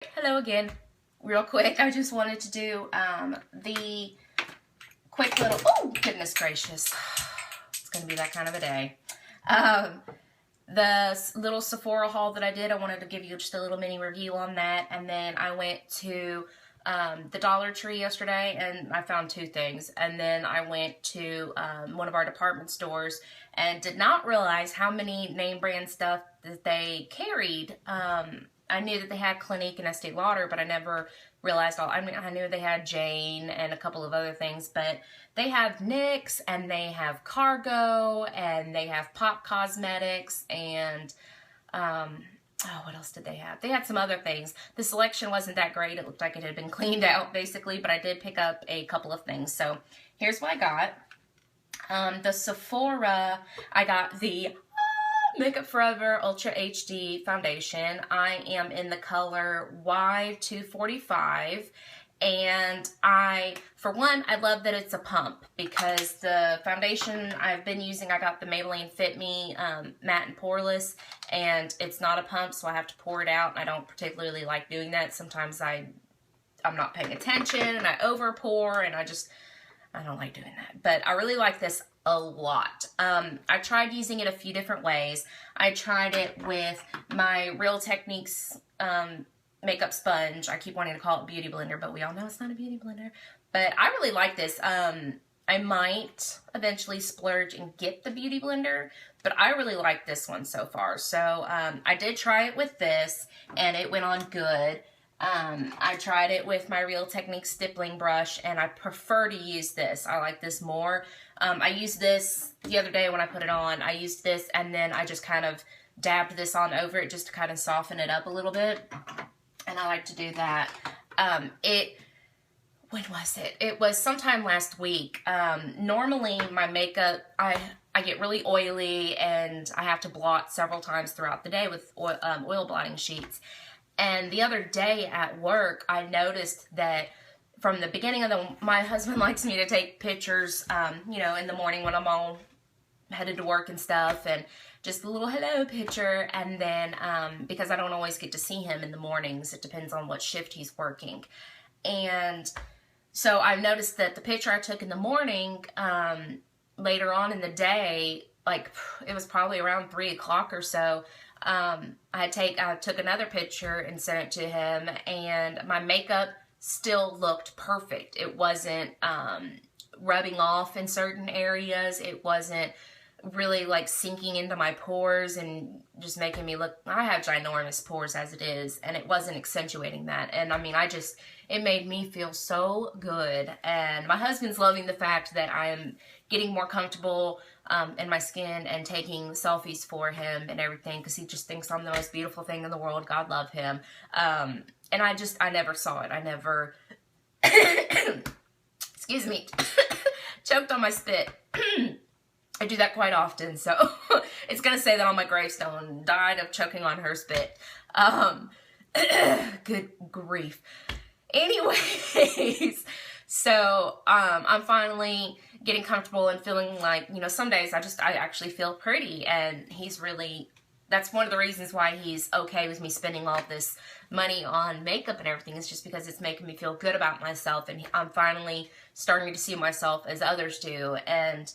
Hello again. Real quick, I just wanted to do the quick little, oh goodness gracious, it's going to be that kind of a day. The little Sephora haul that I did, I wanted to give you just a little mini review on that. And then I went to the Dollar Tree yesterday and I found two things. And then I went to one of our department stores and did not realize how many name brand stuff that they carried. I knew that they had Clinique and Estee Lauder, but I never realized all. I mean, I knew they had Jane and a couple of other things, but they have NYX and they have Cargo and they have Pop Cosmetics and oh, what else did they have? They had some other things. The selection wasn't that great. It looked like it had been cleaned out basically, but I did pick up a couple of things. So here's what I got. The Sephora, I got the Makeup Forever Ultra HD Foundation. I am in the color Y245, and for one, I love that it's a pump because the foundation I've been using, I got the Maybelline Fit Me Matte and Poreless, and it's not a pump, so I have to pour it out, and I don't particularly like doing that. Sometimes I'm not paying attention, and I over pour, and I don't like doing that. But I really like this a lot. I tried using it a few different ways. I tried it with my Real Techniques makeup sponge. I keep wanting to call it beauty blender, but we all know it's not a beauty blender. But I really like this. I might eventually splurge and get the beauty blender, but I really like this one so far. So I did try it with this, and it went on good. I tried it with my Real Techniques stippling brush, and I prefer to use this. I like this more. I used this the other day when I put it on. I used this, and then I just kind of dabbed this on over it just to kind of soften it up a little bit. And I like to do that. When was it? It was sometime last week. Normally my makeup, I get really oily, and I have to blot several times throughout the day with oil blotting sheets. And the other day at work, I noticed that from the beginning of my husband likes me to take pictures, you know, in the morning when I'm all headed to work and stuff, and just a little hello picture. And then, because I don't always get to see him in the mornings, it depends on what shift he's working. And so I noticed that the picture I took in the morning, later on in the day, like it was probably around 3 o'clock or so, I took another picture and sent it to him, and my makeup still looked perfect. It wasn't rubbing off in certain areas. It wasn't really like sinking into my pores and just making me look, I have ginormous pores as it is, and it wasn't accentuating that. And I mean, it made me feel so good. And my husband's loving the fact that I am getting more comfortable in my skin and taking selfies for him and everything, because he just thinks I'm the most beautiful thing in the world. God love him. And I never saw it. I never, excuse me, choked on my spit. I do that quite often, so it's going to say that on my gravestone, died of choking on her spit. Good grief. Anyways, so I'm finally getting comfortable and feeling like, you know, some days I actually feel pretty, and that's one of the reasons why he's okay with me spending all this money on makeup and everything. Is just because it's making me feel good about myself, and I'm finally starting to see myself as others do. And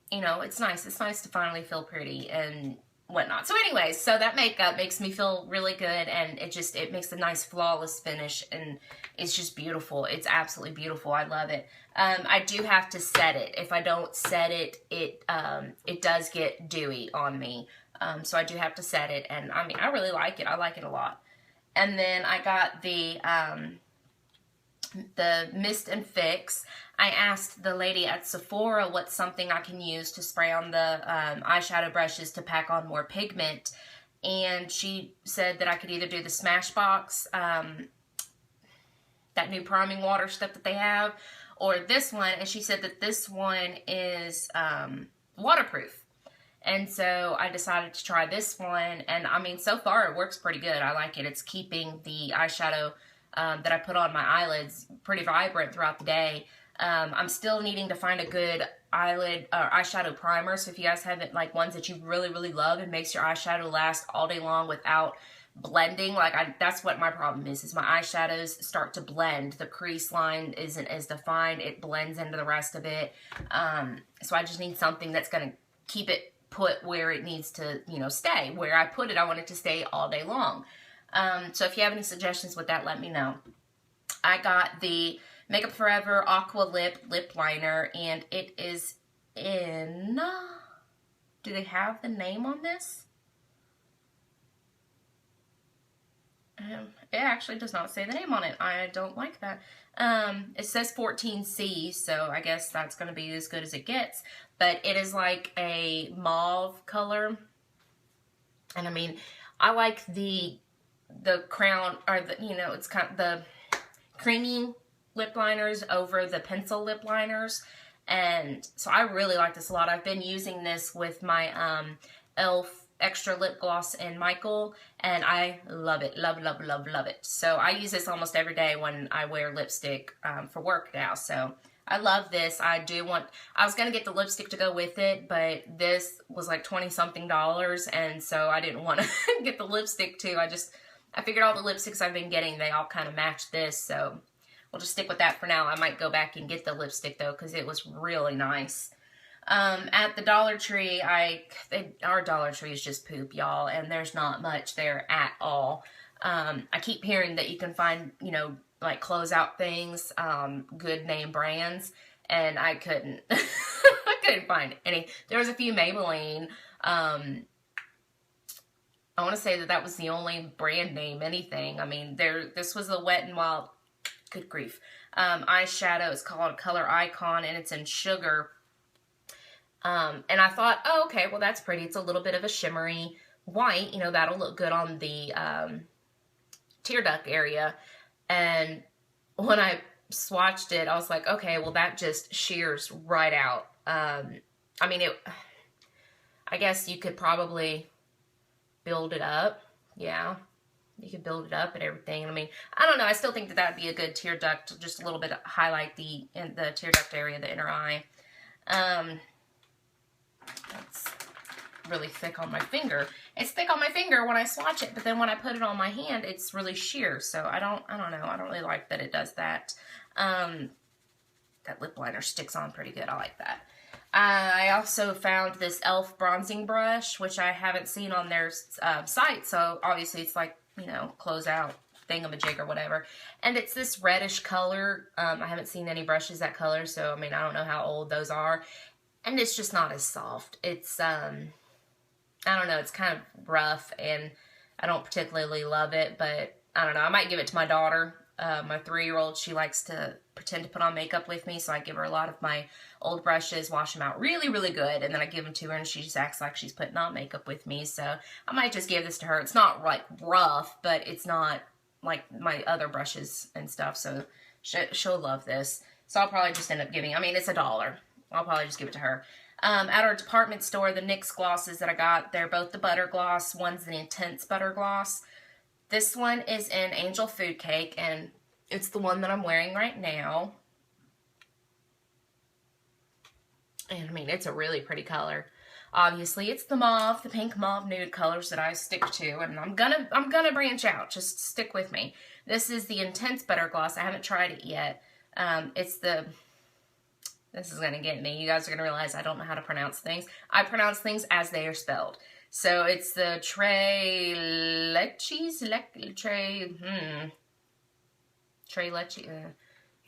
you know, it's nice. It's nice to finally feel pretty and whatnot. So anyways, so that makeup makes me feel really good, and it makes a nice flawless finish, and it's just beautiful. It's absolutely beautiful. I love it. I do have to set it. If I don't set it, it does get dewy on me. So I do have to set it, and I mean, I really like it. I like it a lot. And then I got the Mist and Fix. I asked the lady at Sephora what's something I can use to spray on the eyeshadow brushes to pack on more pigment, and she said that I could either do the Smashbox, that new priming water stuff that they have, or this one, and she said that this one is waterproof. And so I decided to try this one, and I mean, so far it works pretty good. I like it. It's keeping the eyeshadow that I put on my eyelids pretty vibrant throughout the day. I'm still needing to find a good eyeshadow primer. So if you guys have like ones that you really, really love and makes your eyeshadow last all day long without blending. Like, that's what my problem is my eyeshadows start to blend. The crease line isn't as defined. It blends into the rest of it. So I just need something that's going to keep it put where it needs to, you know, stay. Where I put it, I want it to stay all day long. So if you have any suggestions with that, let me know. I got the Makeup Forever Aqua Lip Liner, and it is in... Do they have the name on this? It actually does not say the name on it. I don't like that. It says 14C, so I guess that's going to be as good as it gets. But it is like a mauve color. And I mean, I like the crown, or the, you know, it's kind of the creamy lip liners over the pencil lip liners. And so I really like this a lot. I've been using this with my e.l.f. extra lip gloss in Michael, and I love it. Love, love, love, love it. So I use this almost every day when I wear lipstick for work now. So I love this. I was going to get the lipstick to go with it, but this was like $20-something, and so I didn't want to get the lipstick too. I figured all the lipsticks I've been getting, they all kind of match this, so we'll just stick with that for now. I might go back and get the lipstick though, because it was really nice. At the Dollar Tree, our Dollar Tree is just poop, y'all, and there's not much there at all. I keep hearing that you can find, you know, like closeout things, good name brands, and I couldn't. I couldn't find any. There was a few Maybelline. I want to say that was the only brand name anything. I mean, this was the Wet n Wild, good grief, eyeshadow. It's called Color Icon, and it's in Sugar. And I thought, oh, okay, well, that's pretty. It's a little bit of a shimmery white. You know, that'll look good on the tear duct area. And when I swatched it, I was like, okay, well, that just shears right out. I mean, I guess you could probably build it up. Yeah, you could build it up and everything. I mean, I don't know. I still think that would be a good tear duct, just a little bit, highlight the tear duct area, the inner eye. That's really thick on my finger. It's thick on my finger when I swatch it, but then when I put it on my hand, it's really sheer. So I don't know. I don't really like that it does that. That lip liner sticks on pretty good. I like that. I also found this e.l.f. bronzing brush, which I haven't seen on their site. So obviously it's like, you know, closeout thingamajig or whatever. And it's this reddish color. I haven't seen any brushes that color, so I mean, I don't know how old those are. And it's just not as soft. It's, I don't know, it's kind of rough, and I don't particularly love it, but I don't know. I might give it to my daughter. My 3-year-old, she likes to pretend to put on makeup with me, so I give her a lot of my old brushes, wash them out really, really good, and then I give them to her, and she just acts like she's putting on makeup with me, so I might just give this to her. It's not, like, rough, but it's not like my other brushes and stuff, so she'll love this. So I'll probably just end up giving, I mean, it's $1. I'll probably just give it to her. At our department store, the NYX glosses that I got, they're both the butter gloss. One's the intense butter gloss. This one is in Angel Food Cake, and it's the one that I'm wearing right now. And I mean, it's a really pretty color. Obviously, it's the mauve, the pink mauve nude colors that I stick to, and I'm gonna branch out. Just stick with me. This is the intense butter gloss. I haven't tried it yet. This is gonna get me. You guys are gonna realize I don't know how to pronounce things. I pronounce things as they are spelled. So it's the Tre Leches, here,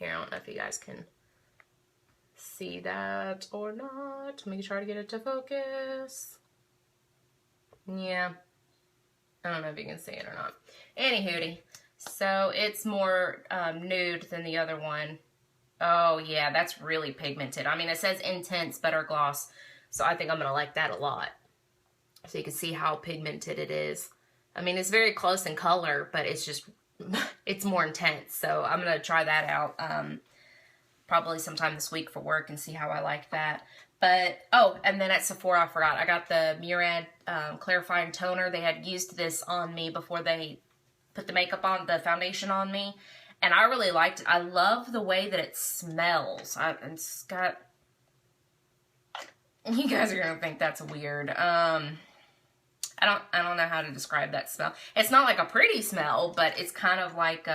I don't know if you guys can see that or not. Let me try to get it to focus. Yeah, I don't know if you can see it or not. Anywhooty, so it's more nude than the other one. Oh yeah, that's really pigmented. I mean, it says intense butter gloss, so I think I'm gonna like that a lot. So you can see how pigmented it is. I mean, it's very close in color, but it's just, it's more intense. So I'm gonna try that out probably sometime this week for work and see how I like that. But, oh, and then at Sephora, I forgot, I got the Murad clarifying toner. They had used this on me before they put the makeup on, the foundation on me. And I really liked it. I love the way that it smells. It's got... You guys are going to think that's weird. I don't know how to describe that smell. It's not like a pretty smell, but it's kind of like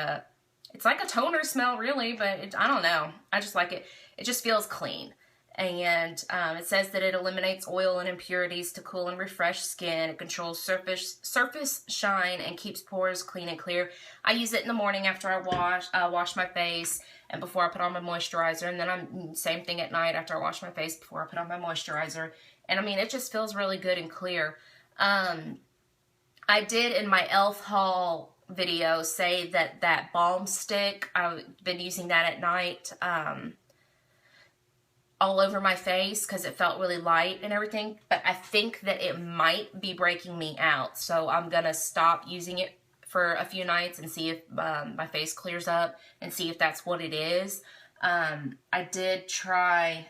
it's like a toner smell, really, but I don't know. I just like it. It just feels clean. And it says that it eliminates oil and impurities to cool and refresh skin. It controls surface shine and keeps pores clean and clear. I use it in the morning after I wash my face and before I put on my moisturizer. And then same thing at night after I wash my face before I put on my moisturizer. And I mean, it just feels really good and clear. I did in my e.l.f. haul video say that balm stick, I've been using that at night, all over my face because it felt really light and everything, but I think that it might be breaking me out, so I'm gonna stop using it for a few nights and see if my face clears up and see if that's what it is. I did try,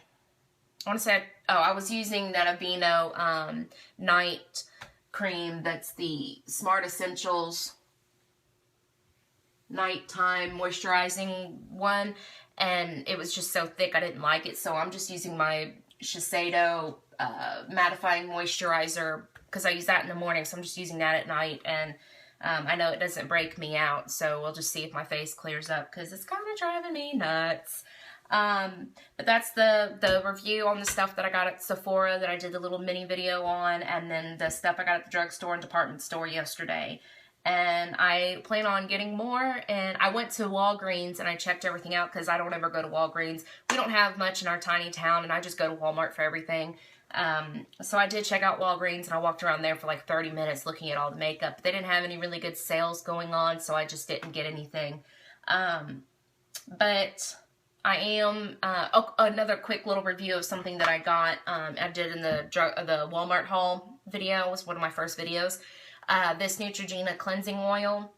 I want to say, I was using that Aveeno night cream, that's the Smart Essentials nighttime moisturizing one, and it was just so thick I didn't like it, so I'm just using my Shiseido mattifying moisturizer because I use that in the morning, so I'm just using that at night, and I know it doesn't break me out, so we'll just see if my face clears up because it's kind of driving me nuts. But that's the review on the stuff that I got at Sephora that I did the little mini video on, and then the stuff I got at the drugstore and department store yesterday. And I plan on getting more, and I went to Walgreens and I checked everything out because I don't ever go to Walgreens. We don't have much in our tiny town, and I just go to Walmart for everything. So I did check out Walgreens, and I walked around there for like 30 minutes looking at all the makeup. They didn't have any really good sales going on, so I just didn't get anything. But I am, another quick little review of something that I got, I did in the Walmart haul video. It was one of my first videos. This Neutrogena cleansing oil.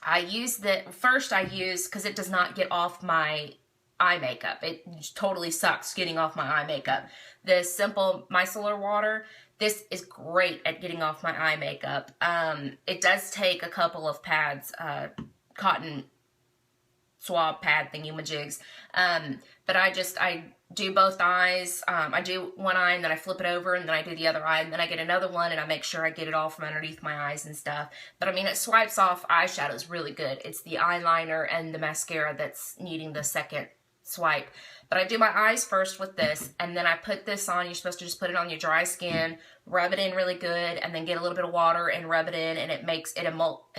I used it, first I used, because it does not get off my eye makeup. It totally sucks getting off my eye makeup. The simple micellar water, this is great at getting off my eye makeup. It does take a couple of pads, cotton swab pad thingy-majigs. But I do both eyes. I do one eye and then I flip it over and then I do the other eye and then I get another one and I make sure I get it all from underneath my eyes and stuff. But I mean, it swipes off eyeshadows really good. It's the eyeliner and the mascara that's needing the second swipe. But I do my eyes first with this, and then I put this on. You're supposed to just put it on your dry skin, rub it in really good, and then get a little bit of water and rub it in, and it makes it emulsify,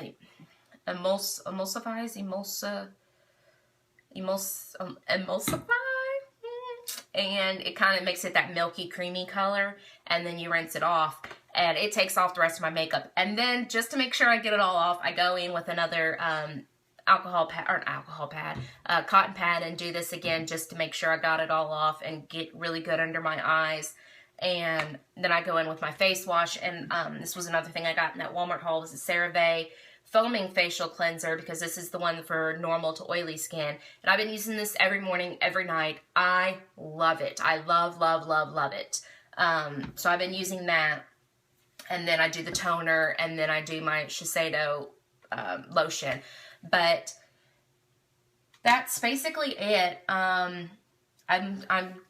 and it kind of makes it that milky creamy color, and then you rinse it off and it takes off the rest of my makeup. And then just to make sure I get it all off, I go in with another cotton pad and do this again just to make sure I got it all off and get really good under my eyes. And then I go in with my face wash, and this was another thing I got in that Walmart haul, was a CeraVe foaming facial cleanser, because this is the one for normal to oily skin. And I've been using this every morning, every night. I love it. I love, love, love, love it. So I've been using that, and then I do the toner, and then I do my Shiseido lotion. But that's basically it. I'm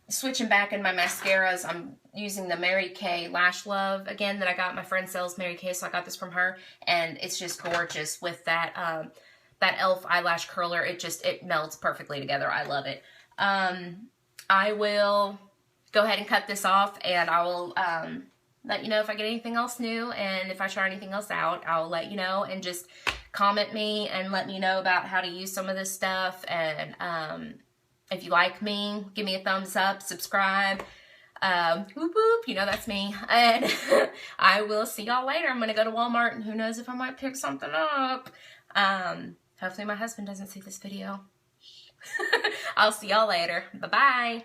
switching back in my mascaras. I'm using the Mary Kay Lash Love again that I got. My friend sells Mary Kay, so I got this from her, and it's just gorgeous with that that e.l.f. eyelash curler. It melds perfectly together. I love it. I will go ahead and cut this off, and I will let you know if I get anything else new, and if I try anything else out, I'll let you know. And just comment me and let me know about how to use some of this stuff. And if you like me, give me a thumbs up, subscribe. Whoop whoop, you know that's me. And I will see y'all later. I'm gonna go to Walmart, and who knows if I might pick something up. Hopefully my husband doesn't see this video. I'll see y'all later. Bye-bye.